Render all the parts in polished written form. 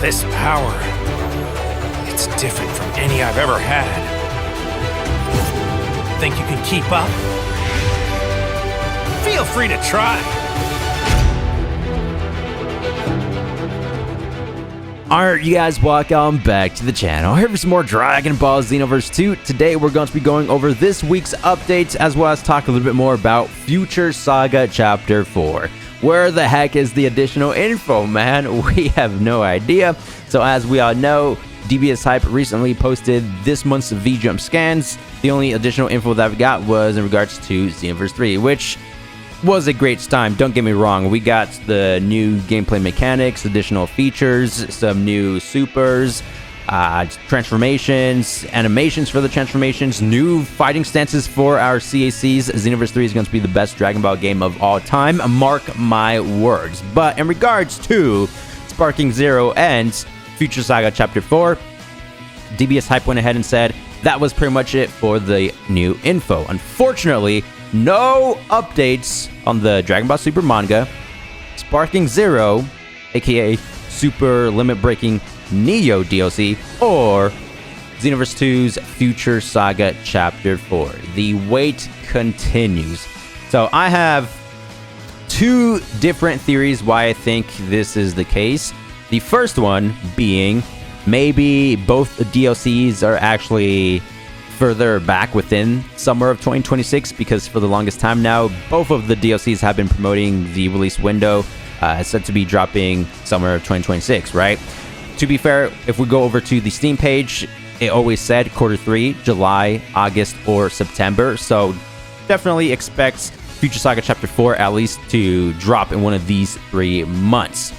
This power, it's different from any I've ever had. Think you can keep up? Feel free to try. Alright, you guys, welcome back to the channel. Here for some more Dragon Ball Xenoverse 2. Today, we're going to be going over this week's updates, as well as talk a little bit more about Future Saga Chapter 4. Where the heck is the additional info, man? We have no idea. So, as we all know, DBS Hype recently posted this month's V-Jump scans. The only additional info that we got was in regards to Xenoverse 3, which was a great time, don't get me wrong. We got the new gameplay mechanics, additional features, some new supers, transformations, animations for the transformations, new fighting stances for our CACs. Xenoverse 3 is going to be the best Dragon Ball game of all time, mark my words. But in regards to Sparking Zero and Future Saga Chapter 4, DBS Hype went ahead and said that was pretty much it for the new info. Unfortunately, no updates on the Dragon Ball Super manga, Sparking Zero, aka Super Limit Breaking Neo DLC, or Xenoverse 2's Future Saga Chapter 4. The wait continues. So I have two different theories why I think this is the case. The first one being maybe both the DLCs are actually further back within summer of 2026, because for the longest time now, both of the DLCs have been promoting the release window set to be dropping summer of 2026, right? To be fair, if we go over to the Steam page, it always said Q3, July, August, or September, so definitely expect Future Saga Chapter 4 at least to drop in one of these 3 months.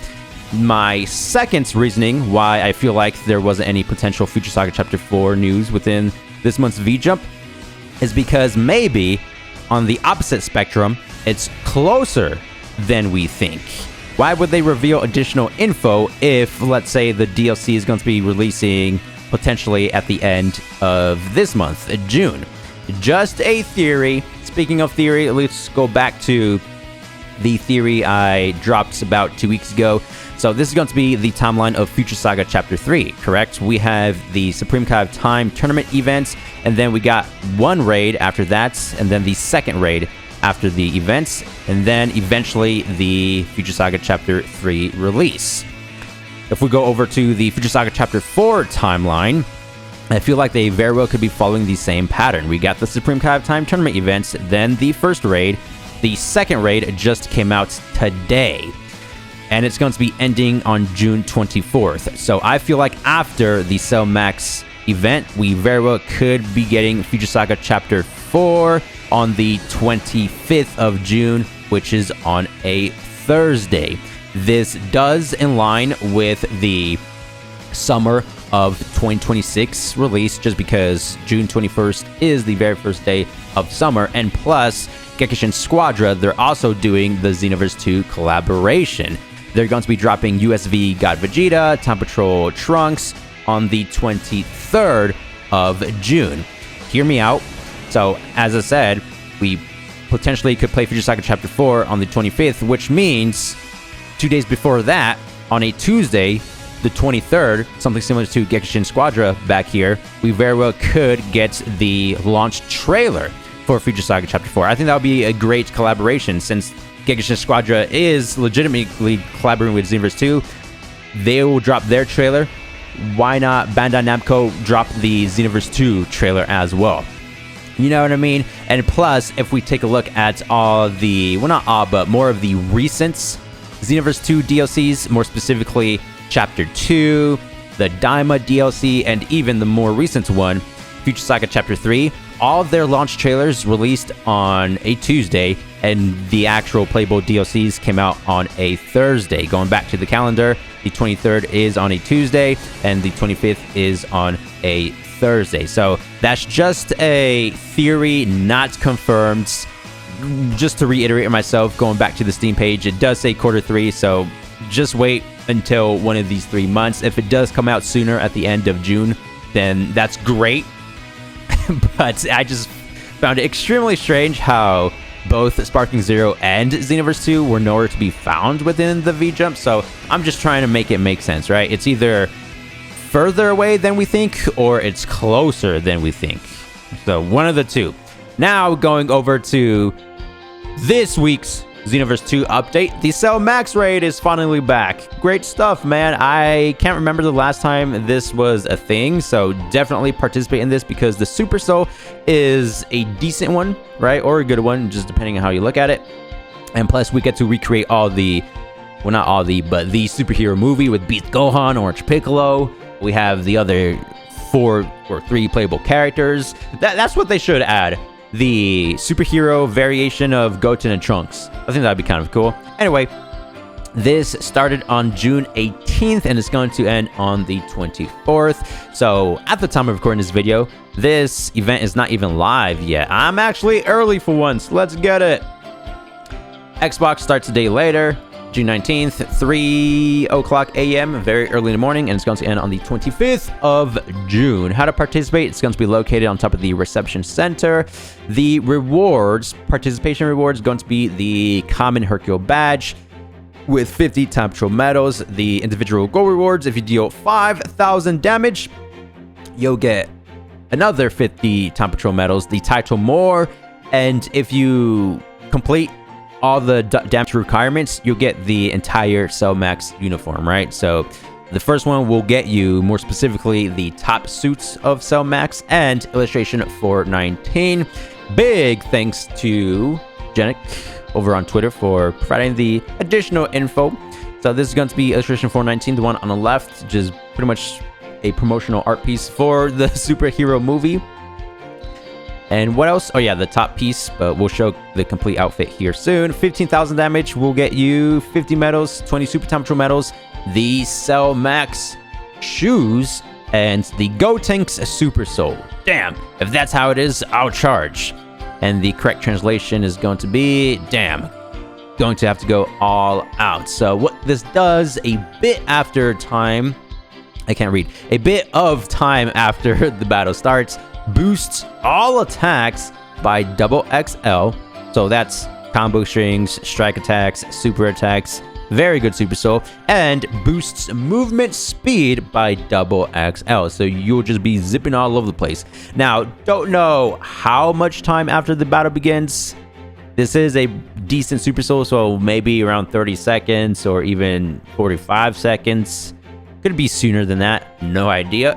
My second reasoning why I feel like there wasn't any potential Future Saga Chapter 4 news within this month's V-Jump is because maybe on the opposite spectrum, it's closer than we think. Why would they reveal additional info if, let's say, the DLC is going to be releasing potentially at the end of this month, June? Just a theory. Speaking of theory, let's go back to the theory I dropped about 2 weeks ago. So this is going to be the timeline of Future Saga Chapter 3, correct? We have the Supreme Kai of Time tournament events, and then we got one raid after that, and then the second raid after the events, and then eventually the Future Saga Chapter 3 release. If we go over to the Future Saga Chapter 4 timeline, I feel like they very well could be following the same pattern. We got the Supreme Kai of Time tournament events, then the first raid. The second raid just came out today, and it's going to be ending on June 24th. So I feel like after the Cell Max event, we very well could be getting Future Saga Chapter 4 on the 25th of June, which is on a Thursday. This does in line with the summer of 2026 release, just because June 21st is the very first day of summer, and plus Gekishin Squadra, they're also doing the Xenoverse 2 collaboration. They're going to be dropping USV God Vegeta, Time Patrol Trunks on the 23rd of June. Hear me out. So, as I said, we potentially could play Future Saga Chapter 4 on the 25th, which means 2 days before that, on a Tuesday, the 23rd, something similar to Gekishin Squadra back here, we very well could get the launch trailer for Future Saga Chapter 4. I think that would be a great collaboration, since Gekishin Squadra is legitimately collaborating with Xenoverse 2. They will drop their trailer. Why not Bandai Namco drop the Xenoverse 2 trailer as well? You know what I mean? And plus, if we take a look at all the, well, not all, but more of the recent Xenoverse 2 DLCs, more specifically Chapter 2, the Daima DLC, and even the more recent one, Future Saga Chapter 3, all of their launch trailers released on a Tuesday, and the actual playable DLCs came out on a Thursday. Going back to the calendar, the 23rd is on a Tuesday, and the 25th is on a Thursday. So that's just a theory, not confirmed. Just to reiterate myself, going back to the Steam page, it does say Q3, so just wait until one of these 3 months. If it does come out sooner at the end of June, then that's great. But I just found it extremely strange how both Sparking Zero and Xenoverse 2 were nowhere to be found within the V-Jump, so I'm just trying to make it make sense, right? It's either further away than we think, or it's closer than we think. So one of the two. Now going over to this week's Xenoverse 2 update. The Cell Max raid is finally back. Great stuff, man. I can't remember the last time this was a thing, so definitely participate in this because the Super Soul is a decent one, right? Or a good one, just depending on how you look at it. And plus, we get to recreate all the, well, not all the, but the superhero movie with Beast Gohan, Orange Piccolo. We have the other 4 or 3 playable characters. That's what they should add. The superhero variation of Goten and Trunks. I think that'd be kind of cool. Anyway, this started on June 18th and it's going to end on the 24th. So at the time of recording this video, this event is not even live yet. I'm actually early for once. Let's get it. Xbox starts a day later, June 19th, 3 o'clock a.m., very early in the morning, and it's going to end on the 25th of June. How to participate? It's going to be located on top of the reception center. The rewards, participation rewards, going to be the common Hercule badge with 50 time patrol medals. The individual goal rewards, if you deal 5,000 damage, you'll get another 50 time patrol medals. The title more, and if you complete all the damage requirements, you'll get the entire Cell Max uniform, right? So the first one will get you, more specifically, the top suits of Cell Max and illustration 419. Big thanks to Genic over on Twitter for providing the additional info. So this is going to be illustration 419, the one on the left, which is pretty much a promotional art piece for the superhero movie. And what else? Oh yeah, the top piece, but we'll show the complete outfit here soon. 15,000 damage will get you 50 medals, 20 super time patrol medals, the Cell Max shoes, and the Gotenks Super Soul. Damn, if that's how it is, I'll charge. And the correct translation is going to be, damn, going to have to go all out. So what this does, a bit after time, I can't read, a bit of time after the battle starts, boosts all attacks by double XL. So that's combo strings, strike attacks, super attacks, very good Super Soul, and boosts movement speed by double XL. So you'll just be zipping all over the place. Now, don't know how much time after the battle begins. This is a decent Super Soul, so maybe around 30 seconds or even 45 seconds. Could be sooner than that, no idea.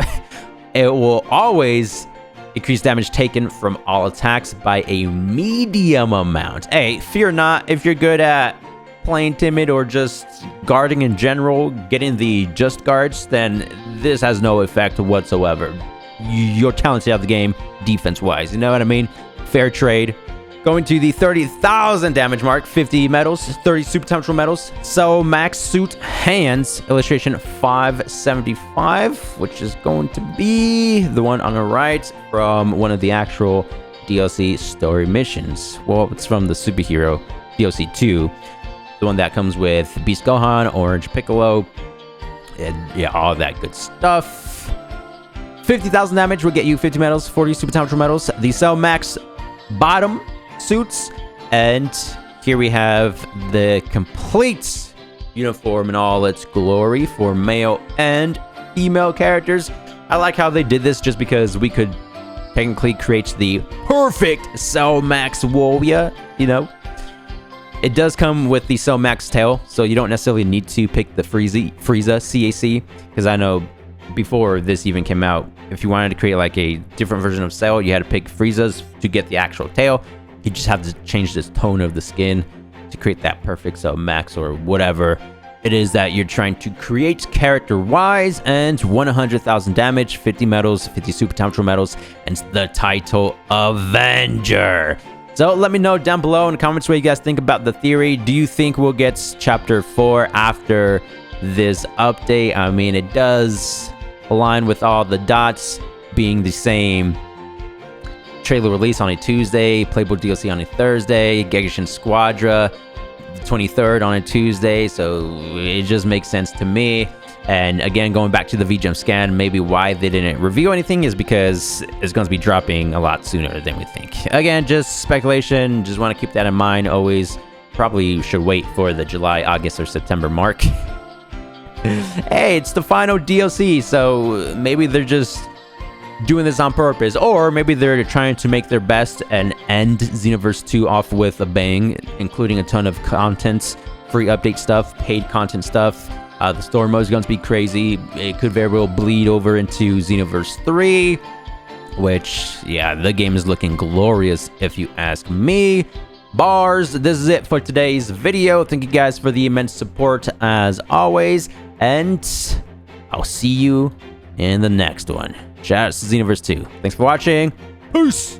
It will always increase damage taken from all attacks by a medium amount. Hey, fear not, if you're good at playing timid or just guarding in general, getting the just guards, then this has no effect whatsoever. You're talented out of the game defense-wise, you know what I mean? Fair trade. Going to the 30,000 damage mark, 50 medals, 30 super time patrol medals. Cell Max suit hands, illustration 575, which is going to be the one on the right from one of the actual DLC story missions. Well, it's from the superhero DLC 2, the one that comes with Beast Gohan, Orange Piccolo, and yeah, all that good stuff. 50,000 damage will get you 50 medals, 40 super time patrol medals. The Cell Max bottom suits, and here we have the complete uniform in all its glory for male and female characters. I like how they did this just because we could technically create the perfect Cell Max warrior, you know. It does come with the Cell Max tail, so you don't necessarily need to pick the Frieza CAC, because I know before this even came out, if you wanted to create like a different version of Cell, you had to pick Frieza's to get the actual tail. You just have to change this tone of the skin to create that perfect Cell Max or whatever it is that you're trying to create character-wise. And 100,000 damage, 50 medals, 50 super time patrol medals, and the title Avenger. So let me know down below in the comments what you guys think about the theory. Do you think we'll get Chapter 4 after this update? I mean, it does align with all the dots being the same. Trailer release on a Tuesday, playable DLC on a Thursday, Gegishin Squadra. 23rd on a Tuesday, so it just makes sense to me. And again, going back to the VGem scan, maybe why they didn't reveal anything is because it's going to be dropping a lot sooner than we think. Again, just speculation. Just want to keep that in mind always. Probably should wait for the July, August, or September mark. Hey, it's the final DLC, so maybe they're just doing this on purpose, or maybe they're trying to make their best and end Xenoverse 2 off with a bang, including a ton of content, free update stuff, paid content stuff. The story mode is going to be crazy. It could very well bleed over into Xenoverse 3, which, yeah, the game is looking glorious if you ask me. Bars, this is it for today's video. Thank you guys for the immense support as always, and I'll see you in the next one. Shout out to Xenoverse 2. Thanks for watching. Peace!